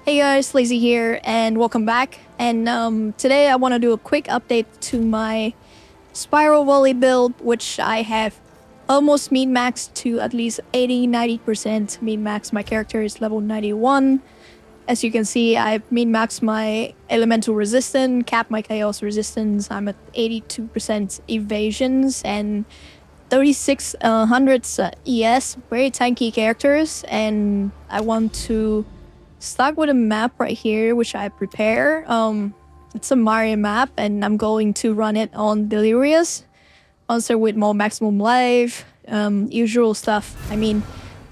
Hey guys, Lazy here, and welcome back. And today I want to do a quick update to my Spiral Volley build, which I have almost min-maxed to at least 80-90% min-maxed. My character is level 91. As you can see, I've min-maxed my elemental resistance, capped my chaos resistance. I'm at 82% evasions and 3600 ES, very tanky characters. And I want to start with a map right here, which I prepare. It's a Mario map, and I'm going to run it on Delirious. Also with more maximum life, usual stuff. I mean,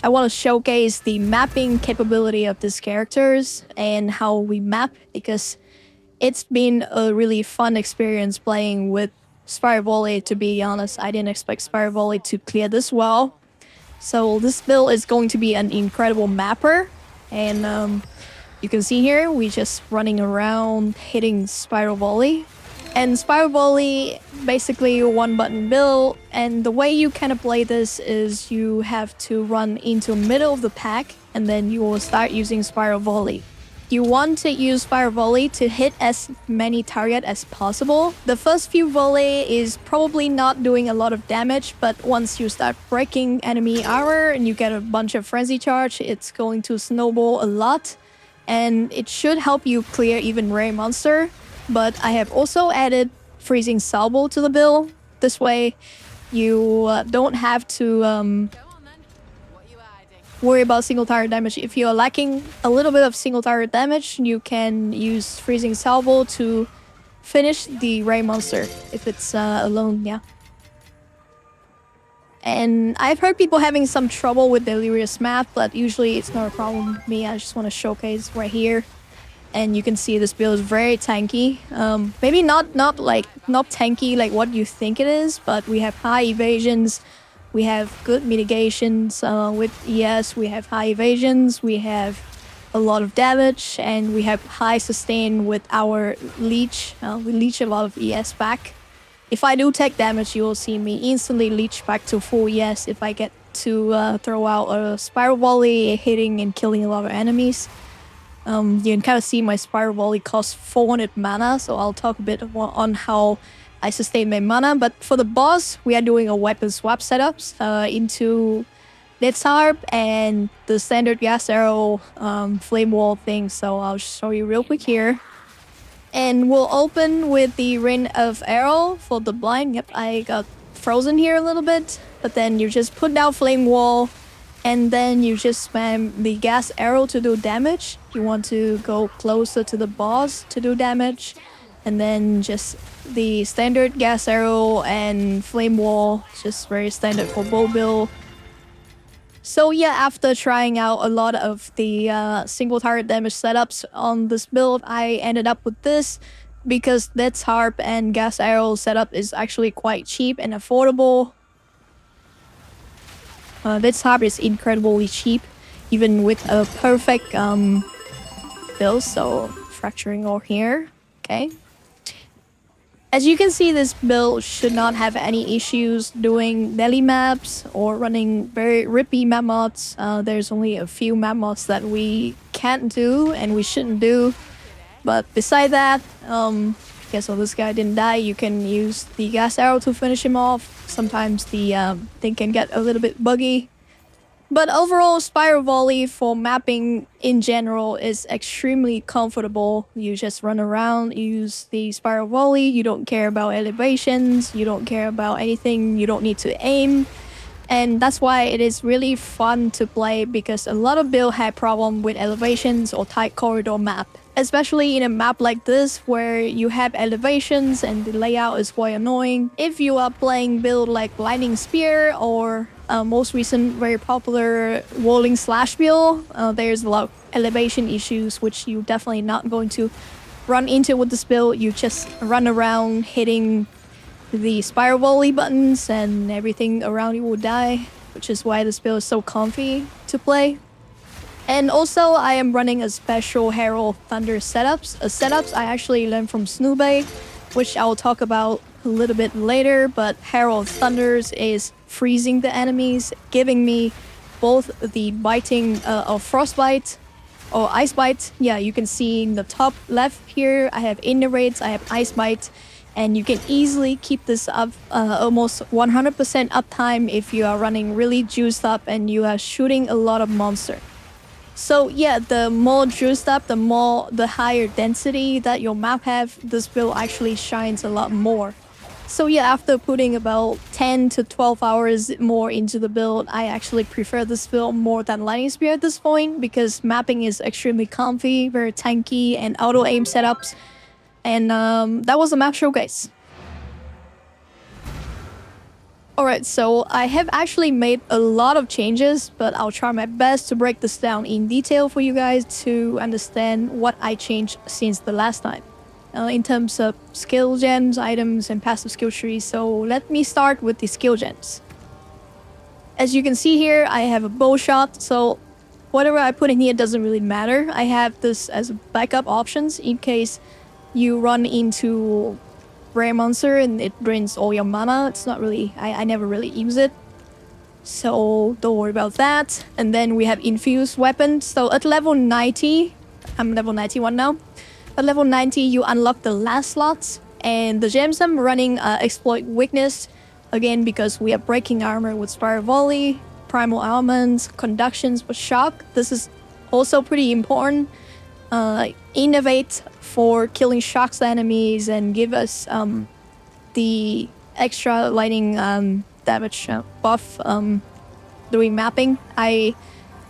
I want to showcase the mapping capability of these characters and how we map, because it's been a really fun experience playing with Spiral Volley, to be honest. I didn't expect Spiral Volley to clear this well. So this build is going to be an incredible mapper. And you can see here, we just running around hitting Spiral Volley. And Spiral Volley, basically a one-button build. And the way you kind of play this is you have to run into the middle of the pack, and then you will start using Spiral Volley. You want to use Spiral Volley to hit as many targets as possible. The first few volley is probably not doing a lot of damage, but once you start breaking enemy armor and you get a bunch of frenzy charge, it's going to snowball a lot. And it should help you clear even rare monster. But I have also added freezing salvo to the build. This way you don't have to worry about single target damage. If you're lacking a little bit of single target damage, you can use freezing salvo to finish the ray monster if it's alone, yeah. And I've heard people having some trouble with Delirious map, but usually it's not a problem with me. I just want to showcase right here. And you can see this build is very tanky. Maybe not tanky like what you think it is, but we have high evasions. We have good mitigations with ES, we have high evasions, we have a lot of damage, and we have high sustain with our leech. We leech a lot of ES back. If I do take damage, you will see me instantly leech back to full ES if I get to throw out a Spiral Volley, hitting and killing a lot of enemies. You can kind of see my Spiral Volley costs 400 mana, so I'll talk a bit on how I sustain my mana. But for the boss, we are doing a weapon swap setups into Death's Harp and the standard gas arrow flame wall thing. So I'll show you real quick here. And we'll open with the Rain of Arrow for the blind. Yep, I got frozen here a little bit. But then you just put down flame wall, and then you just spam the gas arrow to do damage. You want to go closer to the boss to do damage. And then just the standard gas arrow and flame wall, just very standard for bow build. So yeah, after trying out a lot of the single target damage setups on this build, I ended up with this because Death's Harp and gas arrow setup is actually quite cheap and affordable. Death's Harp is incredibly cheap, even with a perfect build. So fracturing all here, okay. As you can see, this build should not have any issues doing daily maps or running very rippy map mods. There's only a few map mods that we can't do and we shouldn't do. But beside that, okay, so this guy didn't die. You can use the gas arrow to finish him off. Sometimes the thing can get a little bit buggy. But overall, Spiral Volley for mapping in general is extremely comfortable. You just run around, use the Spiral Volley, you don't care about elevations, you don't care about anything, you don't need to aim. And that's why it is really fun to play, because a lot of builds have problem with elevations or tight corridor map. Especially in a map like this where you have elevations and the layout is quite annoying. If you are playing build like Lightning Spear or most recent very popular Walling Slash build, there's a lot of elevation issues which you're definitely not going to run into with this build. You just run around hitting the Spiral Volley buttons and everything around you will die, which is why this build is so comfy to play. And also, I am running a special Herald of Thunder setups I actually learned from Snoobae, which I will talk about a little bit later. But Herald of Thunders is freezing the enemies, giving me both the biting of Frostbite or Ice Bite. Yeah, you can see in the top left here, I have Innervates, I have Ice Bite, and you can easily keep this up almost 100% uptime if you are running really juiced up and you are shooting a lot of monster. So yeah, the more juiced up, the higher density that your map have, this build actually shines a lot more. So yeah, after putting about 10 to 12 hours more into the build, I actually prefer this build more than Lightning Spear at this point because mapping is extremely comfy, very tanky, and auto-aim setups. And that was the map showcase. Alright, so I have actually made a lot of changes, but I'll try my best to break this down in detail for you guys to understand what I changed since the last time. In terms of skill gems, items, and passive skill trees, so let me start with the skill gems. As you can see here, I have a bow shot, so whatever I put in here doesn't really matter. I have this as backup options in case you run into rare monster and it drains all your mana. It's not really, I never really use it, so don't worry about that. And then we have infused weapons. So at level 90, I'm level 91 now. At level 90 you unlock the last slots, and the gems I'm running exploit weakness, again because we are breaking armor with Spiral Volley, primal elements, conductions with shock. This is also pretty important. Innovate for killing shocks enemies and give us the extra lightning damage buff during mapping. I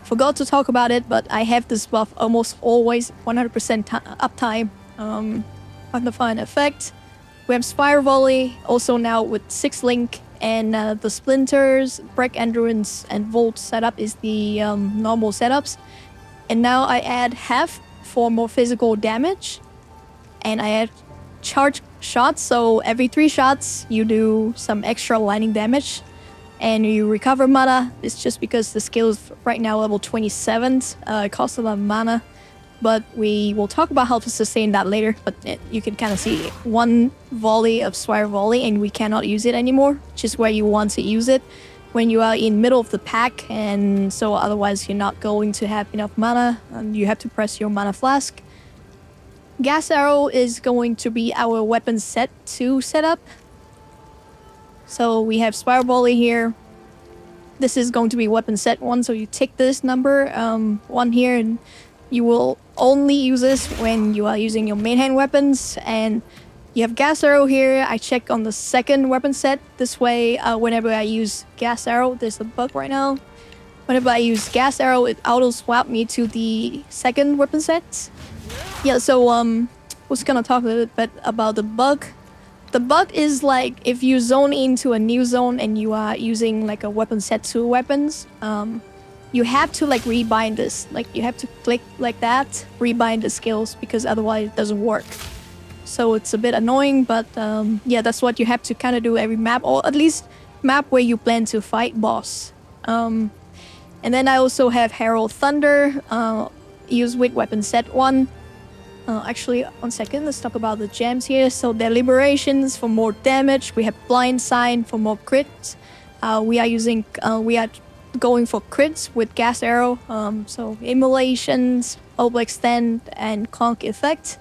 forgot to talk about it, but I have this buff almost always 100% uptime on the fine effect. We have Spiral Volley also now with 6 link, and the splinters, break endurance, and volt setup is the normal setups. And now I add half for more physical damage, and I add charge shots, so every 3 shots you do some extra lightning damage and you recover mana. It's just because the skill is right now level 27. It costs a lot of mana, but we will talk about how to sustain that later. But you can kind of see 1 volley of Spiral Volley and we cannot use it anymore, which is where you want to use it when you are in middle of the pack, and so otherwise you're not going to have enough mana and you have to press your mana flask. Gas Arrow is going to be our weapon set 2 setup. So we have Spiral Volley here. This is going to be weapon set 1, so you take this number 1 here, and you will only use this when you are using your main hand weapons. And you have Gas Arrow here. I check on the second weapon set. This way, whenever I use Gas Arrow, there's a bug right now. Whenever I use Gas Arrow, it auto swap me to the second weapon set. Yeah, so was gonna talk a little bit about the bug. The bug is like if you zone into a new zone and you are using like a weapon set 2 weapons, you have to like rebind this. Like you have to click like that, rebind the skills, because otherwise it doesn't work. So it's a bit annoying, but yeah, that's what you have to kind of do every map, or at least map where you plan to fight boss. And then I also have Herald of Thunder, used with weapon set 1. Actually, 1 second, let's talk about the gems here. So Deliberations for more damage. We have Blind Sign for more crits. We are going for crits with Gas Arrow. So Immolations, Overextend, and Conk Effect.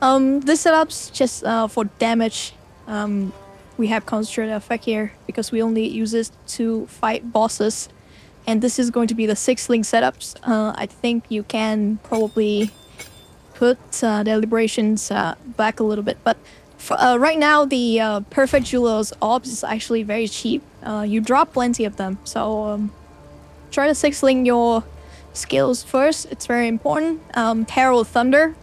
This setup's just for damage. We have Concentrated Effect here because we only use this to fight bosses. And this is going to be the 6 link setups. I think you can probably put Deliberations back a little bit, but for, right now the Perfect Jeweler's Orbs is actually very cheap. You drop plenty of them, so try to 6 link your skills first. It's very important. Herald of Thunder.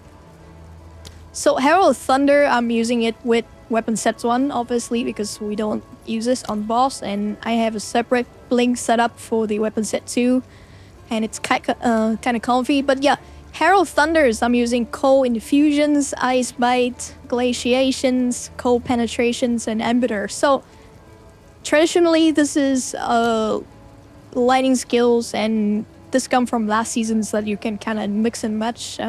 So Herald of Thunder, I'm using it with weapon sets 1, obviously, because we don't use this on boss, and I have a separate link set up for the weapon set 2, and it's kind of comfy. But yeah, Herald of Thunders, I'm using Cold Infusions, Ice Bite, Glaciations, Cold Penetrations, and Embiter. So traditionally this is lightning skills, and this come from last seasons that you can kind of mix and match.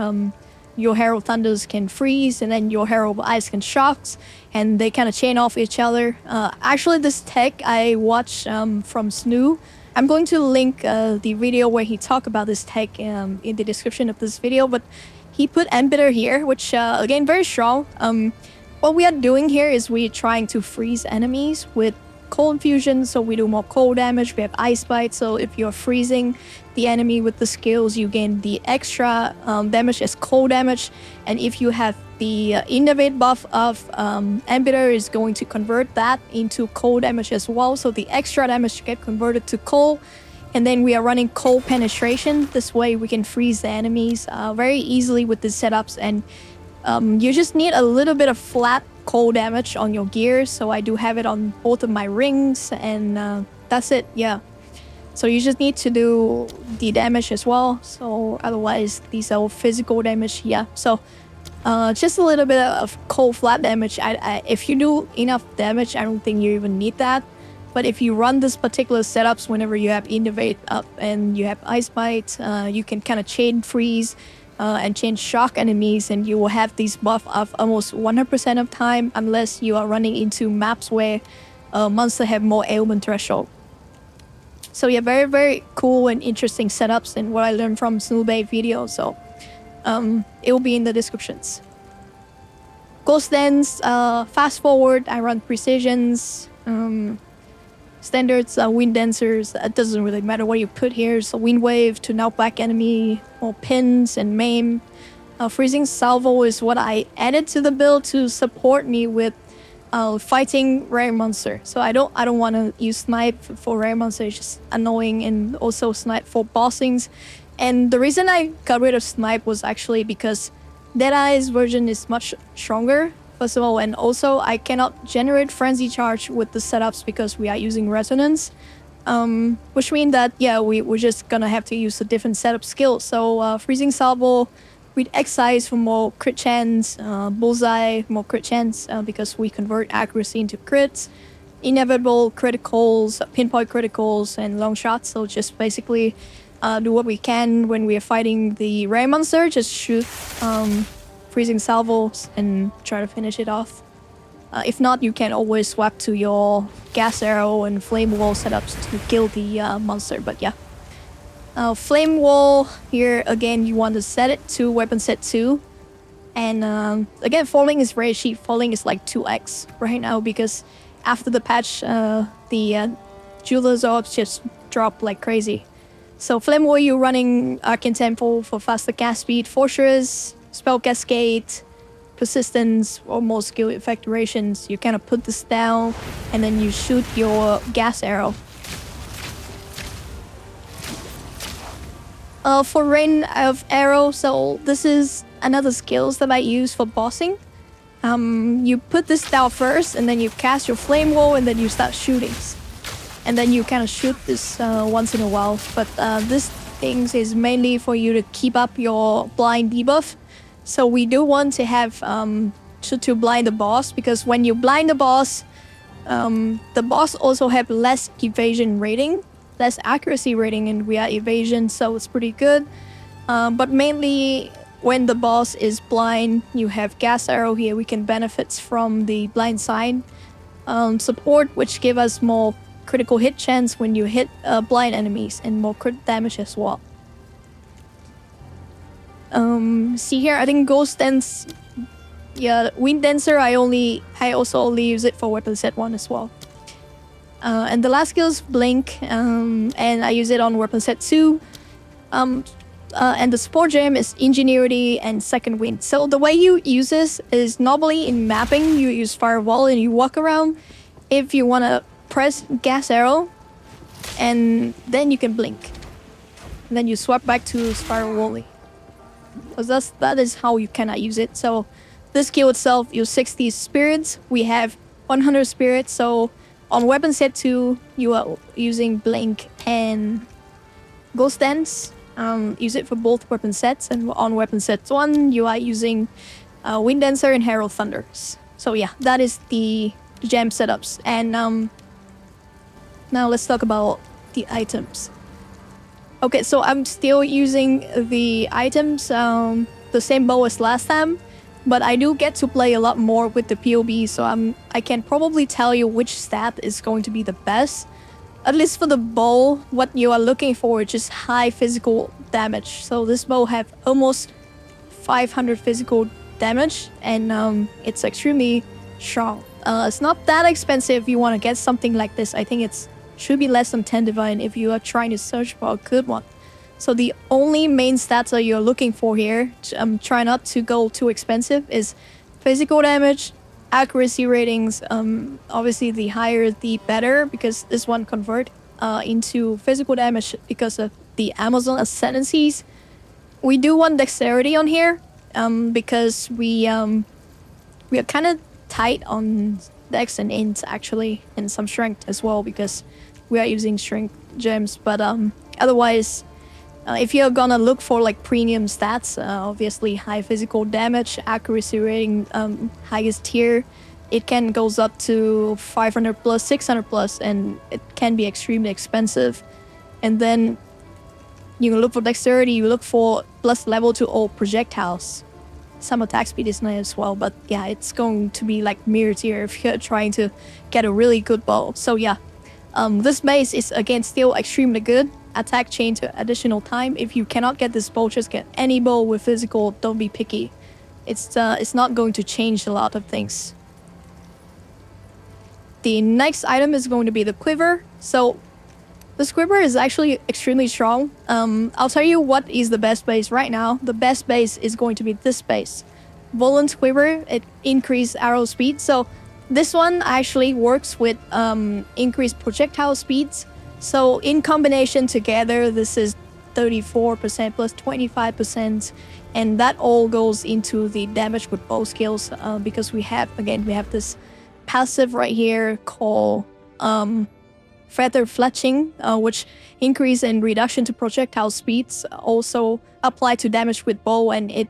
Your Herald of Thunders can freeze, and then your Herald of Ice can shocks, and they kind of chain off each other. Actually, this tech I watched from Snoobae, I'm going to link the video where he talked about this tech in the description of this video, but he put Embitter here, which again, very strong. What we are doing here is we're trying to freeze enemies with cold infusion, so we do more cold damage. We have Ice Bite, so if you're freezing the enemy with the skills, you gain the extra damage as cold damage. And if you have the Innervate buff of Embitter is going to convert that into cold damage as well, so the extra damage get converted to cold. And then we are running cold penetration. This way we can freeze the enemies very easily with the setups, and you just need a little bit of flat cold damage on your gear. So I do have it on both of my rings, and that's it. Yeah, so you just need to do the damage as well, so otherwise these are all physical damage. Yeah, so just a little bit of cold flat damage. If you do enough damage, I don't think you even need that. But if you run this particular setups, whenever you have Innervate up and you have Ice Bite, you can kind of chain freeze and chain shock enemies, and you will have these buff of almost 100% of time, unless you are running into maps where monsters have more ailment threshold. So yeah, very, very cool and interesting setups, and what I learned from Snoobae video. So it will be in the descriptions. Ghost Dance, fast forward, I run precisions. Standards, wind dancers, it doesn't really matter what you put here. So wind wave to knock back enemy, or pins and maim. Freezing salvo is what I added to the build to support me with fighting rare monster. So I don't want to use snipe for rare monster. It's just annoying, and also snipe for bossings. And the reason I got rid of snipe was actually because Deadeye's version is much stronger. First of all, and also I cannot generate frenzy charge with the setups because we are using resonance, which means that yeah, we're just gonna have to use a different setup skill. So freezing salvo with Exile for more crit chance, bullseye more crit chance because we convert accuracy into crits, inevitable criticals, pinpoint criticals, and long shots. So just basically do what we can when we are fighting the rare monster. Just shoot freezing salvos and try to finish it off. If not, you can always swap to your gas arrow and flame wall setups to kill the monster. But yeah, flame wall here again, you want to set it to weapon set 2, and again, falling is very cheap. Falling is like 2x right now because after the patch, the jeweler's orbs just drop like crazy. So flame wall, you're running Arcane Temple for faster cast speed, Fortress, Spell Cascade, Persistence, or more skill effect durations. You kind of put this down, and then you shoot your gas arrow. For Rain of Arrow, so this is another skills that I use for bossing. You put this down first, and then you cast your flame wall, and then you start shooting. And then you kind of shoot this once in a while. But this thing is mainly for you to keep up your blind debuff. So we do want to have to blind the boss, because when you blind the boss also have less evasion rating, less accuracy rating, and we are evasion, so it's pretty good. But mainly when the boss is blind, you have gas arrow here. We can benefit from the blind side support, which give us more critical hit chance when you hit blind enemies, and more crit damage as well. See here, I think Ghost Dance, yeah, Wind Dancer, I also only use it for weapon set 1 as well. And the last skill is Blink, and I use it on weapon set 2. And the support gem is Ingenuity and Second Wind. So the way you use this is normally in mapping, you use Firewall and you walk around. If you want to press gas arrow, and then you can blink. And then you swap back to Spiral Volley. Because that is how you cannot use it. So this skill itself, you 60 spirits. We have 100 spirits. So on weapon set 2, you are using Blink and Ghost Dance. Use it for both weapon sets. And on weapon set 1, you are using Wind Dancer and Herald of Thunder. So yeah, that is the gem setups. And now let's talk about the items. Okay, so I'm still using the items, the same bow as last time, but I do get to play a lot more with the POB, so I can probably tell you which stat is going to be the best. at least for the bow, what you are looking for is just high physical damage. So this bow have almost 500 physical damage, and it's extremely strong. It's not that expensive if you want to get something like this. I think it's should be less than 10 divine if you are trying to search for a good one. So the only main stats that you're looking for here, try not to go too expensive, is physical damage, accuracy ratings. Obviously the higher the better, because this one convert into physical damage because of the Amazon ascendancies. We do want dexterity on here, because we are kind of tight on dex and int actually, and some strength as well because we are using strength gems. But otherwise, if you're gonna look for like premium stats, obviously high physical damage, accuracy rating, highest tier, it can goes up to 500 plus, 600 plus, and it can be extremely expensive. And then you can look for dexterity, you look for plus level to all projectiles. Some attack speed is nice as well, but yeah, it's going to be like mirror tier if you're trying to get a really good bow. So yeah, this base is again still extremely good. Attack chain to additional time. If you cannot get this bow, just get any bow with physical. Don't be picky. It's not going to change a lot of things. The next item is going to be the quiver. So this quiver is actually extremely strong. I'll tell you what is the best base right now. The best base is going to be this base. Volant quiver, it increased arrow speed. So this one actually works with increased projectile speeds. So in combination together, this is 34% plus 25%. And that all goes into the damage with bow skills, because we have this passive right here called feather fletching, which increase and reduction to projectile speeds also apply to damage with bow, and it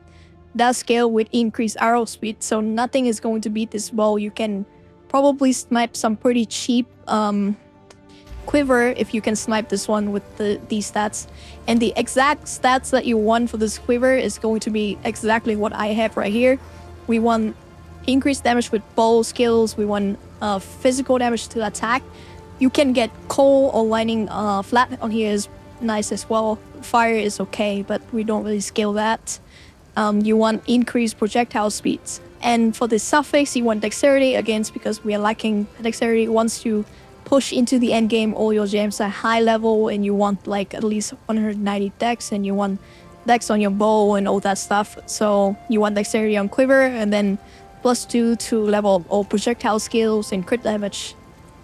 does scale with increased arrow speed. So nothing is going to beat this bow. You can probably snipe some pretty cheap quiver if you can snipe this one with these stats. And the exact stats that you want for this quiver is going to be exactly what I have right here. We want increased damage with bow skills. We want physical damage to attack. You can get coal or lightning flat on here is nice as well. Fire is okay, but we don't really scale that. You want increased projectile speeds. And for the suffix, you want dexterity, again, because we are lacking dexterity. Once you push into the end game, all your gems are high level, and you want like at least 190 dex, and you want dex on your bow and all that stuff. So you want dexterity on quiver, and then +2 to level all projectile skills and crit damage.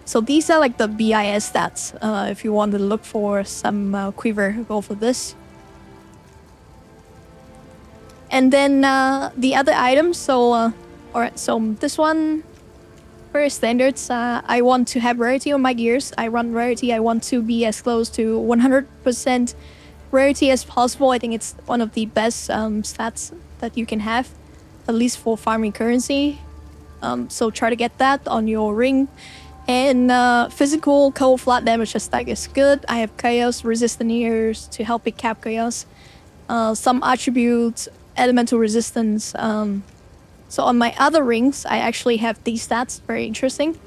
So these are like the BIS stats. If you want to look for some quiver, go for this. And then the other items, so this one, very standards. I want to have rarity on my gears. I run rarity. I want to be as close to 100% rarity as possible. I think it's one of the best stats that you can have, at least for farming currency. So try to get that on your ring. And physical cold flat damage stack is good. I have chaos resistant ears to help it cap chaos. Some attributes, elemental resistance. So on my other rings, I actually have these stats. Very interesting.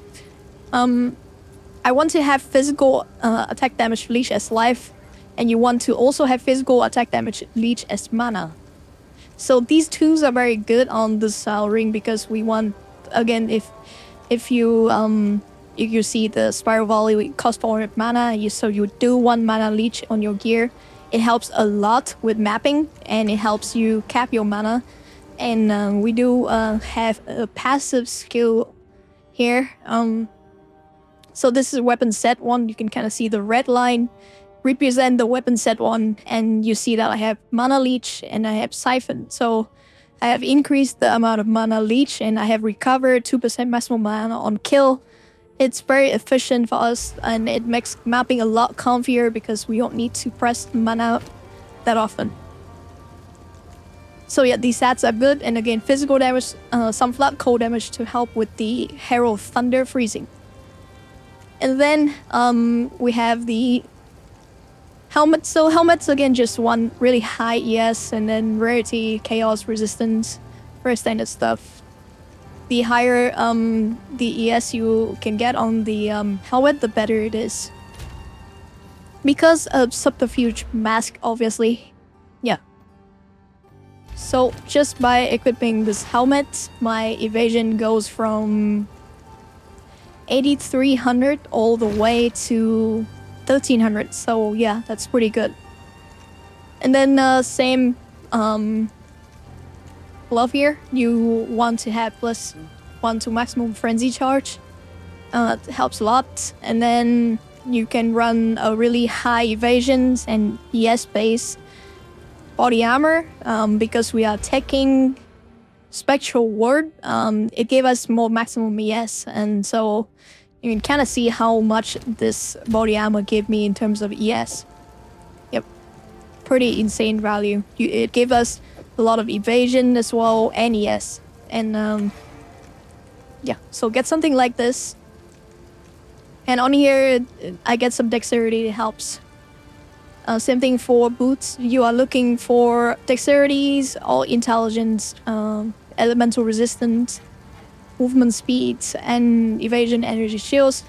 I want to have physical attack damage leech as life, and you want to also have physical attack damage leech as mana. So these twos are very good on this ring, because we want, again, if you see the Spiral Volley cost 400 mana, so you do 1 mana leech on your gear. It helps a lot with mapping, and it helps you cap your mana. And we do have a passive skill here. So this is weapon set 1. You can kind of see the red line represent the weapon set 1, and you see that I have mana leech and I have siphon. So I have increased the amount of mana leech, and I have recovered 2% maximum mana on kill. It's very efficient for us, and it makes mapping a lot comfier because we don't need to press mana that often. So yeah, these stats are good. And again, physical damage, some flat cold damage to help with the Herald of Thunder freezing. And then we have the helmet. So helmets, again, just one really high ES, and then rarity, chaos, resistance, very standard stuff. The higher the ES you can get on the helmet, the better it is. because of subterfuge mask, obviously. Yeah. So just by equipping this helmet, my evasion goes from 8,300 all the way to 1,300. So yeah, that's pretty good. And then same glove here. You want to have +1 to maximum frenzy charge. It helps a lot. And then you can run a really high evasions and ES base body armor because we are taking Spectral Ward. It gave us more maximum ES, and so you can kind of see how much this body armor gave me in terms of ES. Yep, pretty insane value. It gave us a lot of evasion as well and ES, and yeah. So get something like this, and on here I get some dexterity. It helps. Same thing for boots. You are looking for dexterities or intelligence, elemental resistance, movement speeds, and evasion energy shields.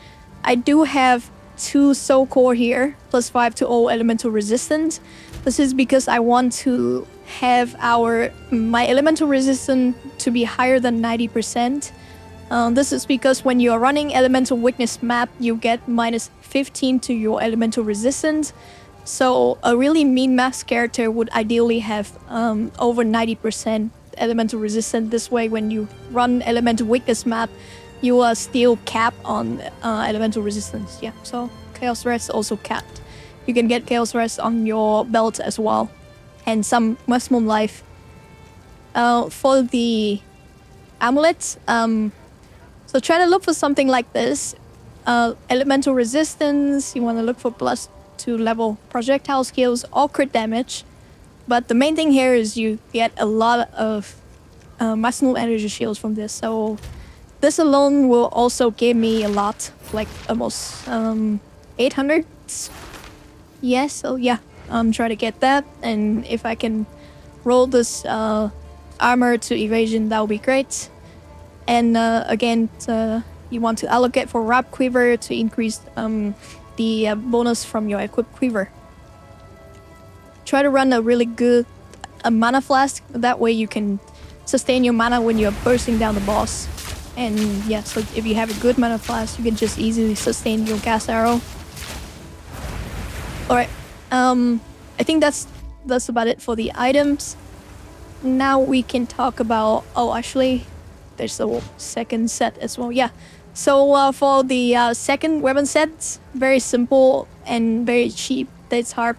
I do have 2 soul core here, +5 to all elemental resistance. This is because I want to have my elemental resistance to be higher than 90%. This is because when you're running elemental weakness map, you get -15 to your elemental resistance. So a really mean max character would ideally have over 90% elemental resistance. This way, when you run elemental weakness map, you are still capped on elemental resistance. Yeah, so Chaos Rest also capped. You can get Chaos Rest on your belt as well, and some maximum life. For the amulets, so try to look for something like this. Elemental resistance, you want to look for +2 level projectile skills or crit damage. But the main thing here is you get a lot of maximum energy shields from this. So this alone will also give me a lot, like almost 800. Yes, so yeah, try to get that. And if I can roll this armor to evasion, that would be great. And again, you want to allocate for Wrap Quiver to increase the bonus from your equipped quiver. Try to run a really good mana flask. That way you can sustain your mana when you're bursting down the boss. And yeah, so if you have a good mana flask, you can just easily sustain your gas arrow. Alright, I think that's about it for the items. Now we can talk about... Oh, actually, there's a second set as well. Yeah. So for the second weapon set, very simple and very cheap. That's hard.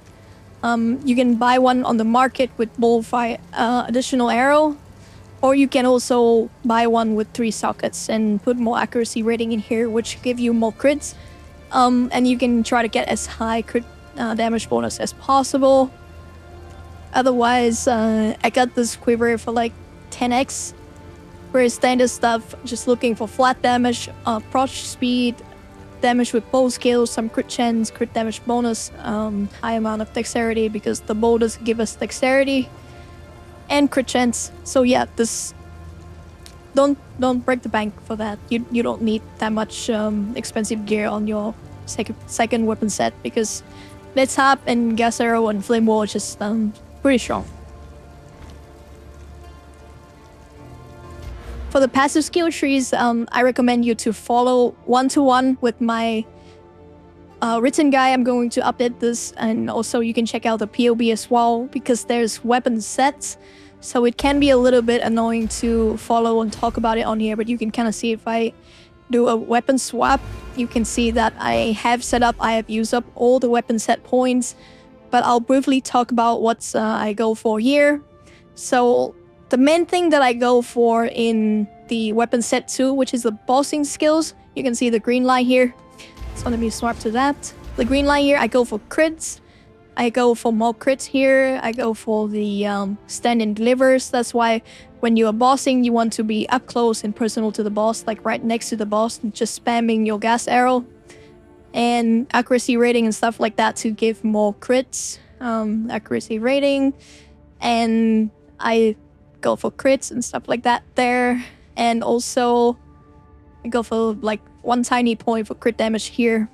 You can buy one on the market with bullfire additional arrow, or you can also buy one with 3 sockets and put more accuracy rating in here, which give you more crits. And you can try to get as high crit damage bonus as possible. Otherwise, I got this quiver for like 10x. Very standard stuff, just looking for flat damage, approach speed, damage with bow skills, some crit chance, crit damage bonus, high amount of dexterity because the bow does give us dexterity, and crit chance. So yeah, this don't break the bank for that. You don't need that much expensive gear on your second weapon set because Let's Hop and Gas Arrow and Flame Wall is just pretty strong. For the passive skill trees, I recommend you to follow 1-to-1 with my written guide. I'm going to update this, and also you can check out the POB as well because there's weapon sets. So it can be a little bit annoying to follow and talk about it on here, but you can kind of see if I do a weapon swap, you can see that I have used up all the weapon set points, but I'll briefly talk about what I go for here. So the main thing that I go for in the weapon set 2, which is the bossing skills, you can see the green line here. So let me swap to that. The green line here, I go for crits. I go for more crits here. I go for the stand and delivers. That's why when you are bossing, you want to be up close and personal to the boss, like right next to the boss, just spamming your gas arrow. And accuracy rating and stuff like that to give more crits. Accuracy rating. And I go for crits and stuff like that there. And also I go for like 1 tiny point for crit damage here.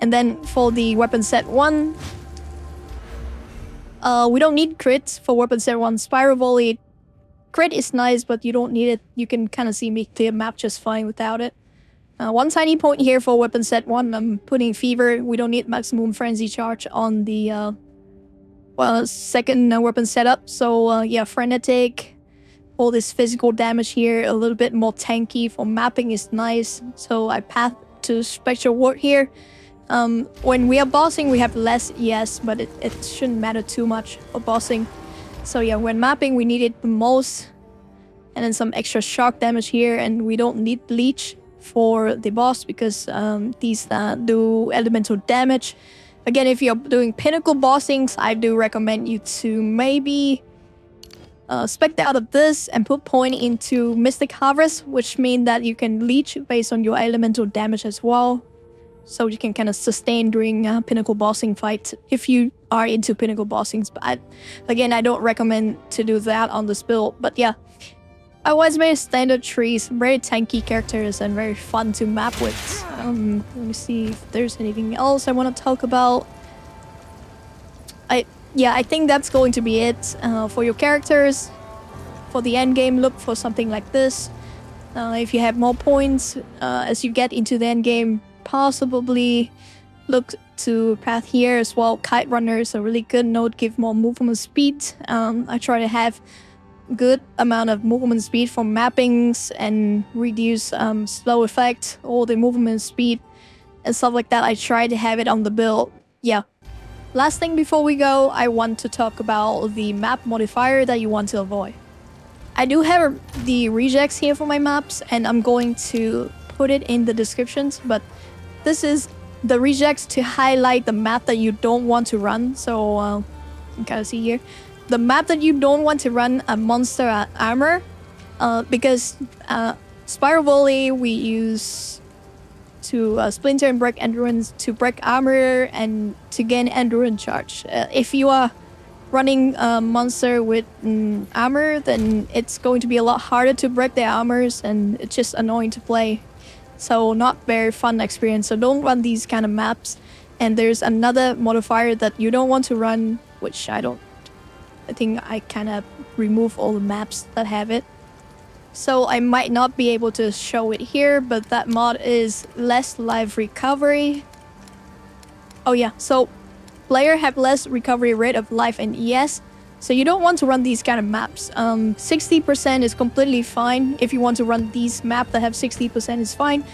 And then for the weapon set 1, we don't need crits for weapon set 1. Spiral Volley, crit is nice, but you don't need it. You can kind of see me clear map just fine without it. One tiny point here for weapon set 1, I'm putting Fever. We don't need maximum frenzy charge on the second weapon setup. So yeah, Frenetic, all this physical damage here, a little bit more tanky for mapping is nice. So I path to Spectral Ward here. When we are bossing, we have less ES, but it shouldn't matter too much for bossing. So yeah, when mapping, we need it the most. And then some extra shock damage here, and we don't need Leech for the boss because these do elemental damage. Again, if you're doing pinnacle bossings, I do recommend you to maybe spec out of this and put point into Mystic Harvest, which means that you can leech based on your elemental damage as well. So you can kind of sustain during pinnacle bossing fights if you are into pinnacle bossings. But again, I don't recommend to do that on this build. But yeah, otherwise very standard trees, very tanky characters, and very fun to map with. Let me see if there's anything else I want to talk about. I think that's going to be it for your characters. For the end game, look for something like this. If you have more points as you get into the end game, possibly look to path here as well. Kite Runner is a really good node, give more movement speed. I try to have good amount of movement speed for mappings and reduce slow effect, all the movement speed and stuff like that. I try to have it on the build. Yeah. Last thing before we go, I want to talk about the map modifier that you want to avoid. I do have the rejects here for my maps, and I'm going to put it in the descriptions, but this is the rejects to highlight the map that you don't want to run. So you can see here the map that you don't want to run a monster armor, because Spiral Volley we use to splinter and break endurance, to break armor, and to gain endurance charge. If you are running a monster with armor, then it's going to be a lot harder to break their armors, and it's just annoying to play. So not very fun experience. So don't run these kind of maps. And there's another modifier that you don't want to run, which I think I kind of remove all the maps that have it. So I might not be able to show it here, but that mod is less life recovery. Oh yeah, so player have less recovery rate of life and ES. So you don't want to run these kind of maps. 60% is completely fine. If you want to run these maps that have 60% is fine.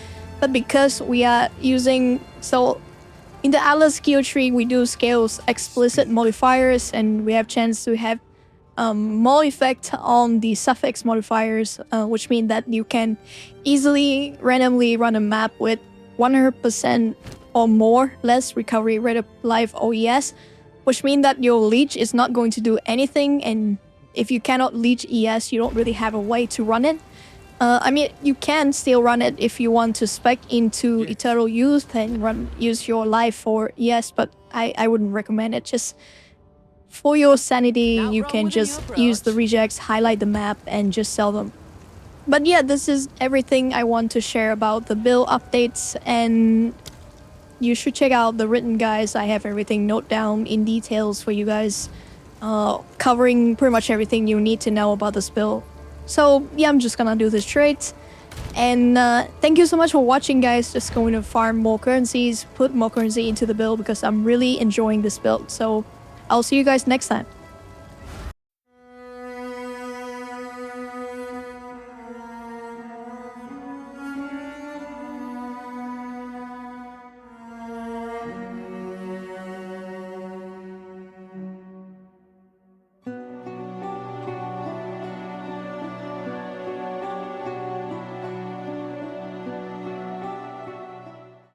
But because we are using... So in the Atlas skill tree, we do scales explicit modifiers, and we have chance to have more effect on the suffix modifiers, which mean that you can easily randomly run a map with 100% or more less recovery rate of life OES, which means that your leech is not going to do anything, and if you cannot leech ES, you don't really have a way to run it. I mean, you can still run it if you want to spec into Eternal Youth and use your life for ES, but I wouldn't recommend it. Just for your sanity, you can just use the rejects, highlight the map, and just sell them. But yeah, this is everything I want to share about the build updates, and you should check out the written guides. I have everything noted down in details for you guys, covering pretty much everything you need to know about this build. So yeah, I'm just gonna do this trade. And thank you so much for watching, guys. Just going to farm more currencies, put more currency into the build because I'm really enjoying this build. So I'll see you guys next time.